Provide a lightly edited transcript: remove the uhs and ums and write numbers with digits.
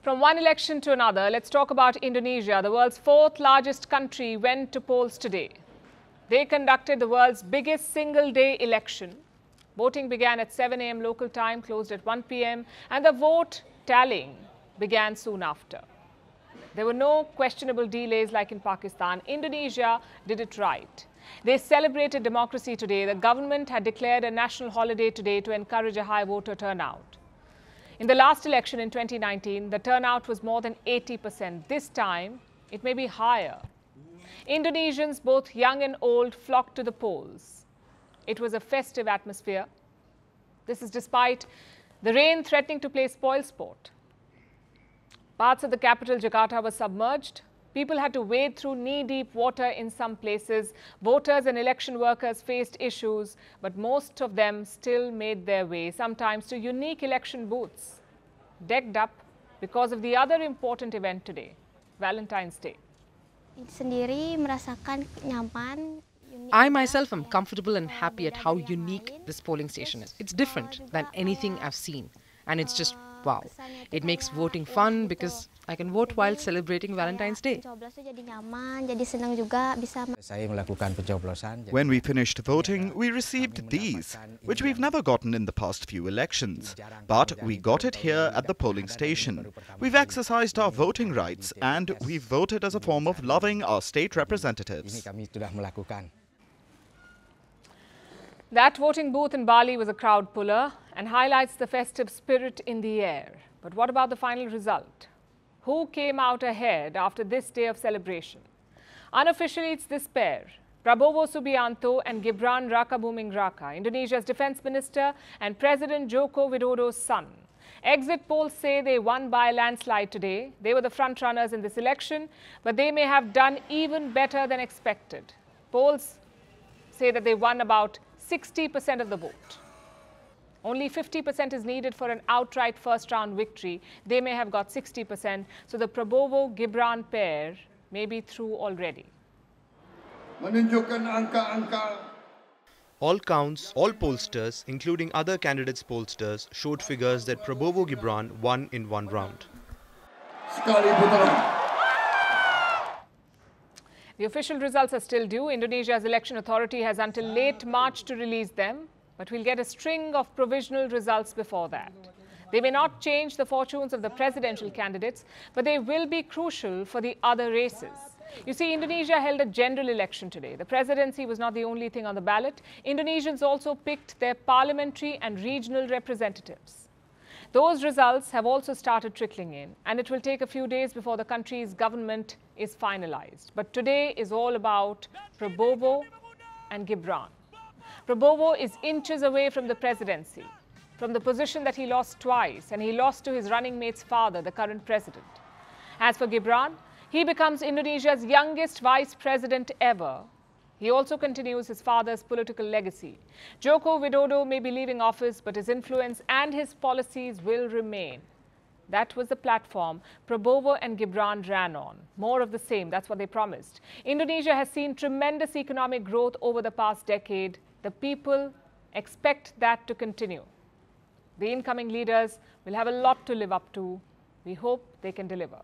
From one election to another, let's talk about Indonesia. The world's fourth largest country went to polls today. They conducted the world's biggest single-day election. Voting began at 7 a.m. local time, closed at 1 p.m. and the vote tallying began soon after. There were no questionable delays like in Pakistan. Indonesia did it right. They celebrated democracy today. The government had declared a national holiday today to encourage a high voter turnout. In the last election in 2019, the turnout was more than 80%. This time, it may be higher. Indonesians, both young and old, flocked to the polls. It was a festive atmosphere. This is despite the rain threatening to play spoilsport. Parts of the capital, Jakarta, were submerged. People had to wade through knee-deep water in some places. Voters and election workers faced issues, but most of them still made their way, sometimes to unique election booths, decked up because of the other important event today, Valentine's Day. I myself am comfortable and happy at how unique this polling station is. It's different than anything I've seen, and it's just wow. It makes voting fun because I can vote while celebrating Valentine's Day. When we finished voting, we received these, which we've never gotten in the past few elections. But we got it here at the polling station. We've exercised our voting rights and we've voted as a form of loving our state representatives. That voting booth in Bali was a crowd puller and highlights the festive spirit in the air. But what about the final result? Who came out ahead after this day of celebration? Unofficially, it's this pair, Prabowo Subianto and Gibran Rakabuming Raka, Indonesia's defense minister and President Joko Widodo's son. Exit polls say they won by a landslide today. They were the front runners in this election, but they may have done even better than expected. Polls say that they won about 60% of the vote. Only 50% is needed for an outright first-round victory. They may have got 60%, so the Prabowo-Gibran pair may be through already. All counts, all pollsters, including other candidates' pollsters, showed figures that Prabowo Gibran won in one round. The official results are still due. Indonesia's election authority has until late March to release them, but we'll get a string of provisional results before that. They may not change the fortunes of the presidential candidates, but they will be crucial for the other races. You see, Indonesia held a general election today. The presidency was not the only thing on the ballot. Indonesians also picked their parliamentary and regional representatives. Those results have also started trickling in, and it will take a few days before the country's government is finalized. But today is all about Prabowo and Gibran. Prabowo is inches away from the presidency, from the position that he lost twice, and he lost to his running mate's father, the current president. As for Gibran, he becomes Indonesia's youngest vice president ever. He also continues his father's political legacy. Joko Widodo may be leaving office, but his influence and his policies will remain. That was the platform Prabowo and Gibran ran on. More of the same, that's what they promised. Indonesia has seen tremendous economic growth over the past decade. The people expect that to continue. The incoming leaders will have a lot to live up to. We hope they can deliver.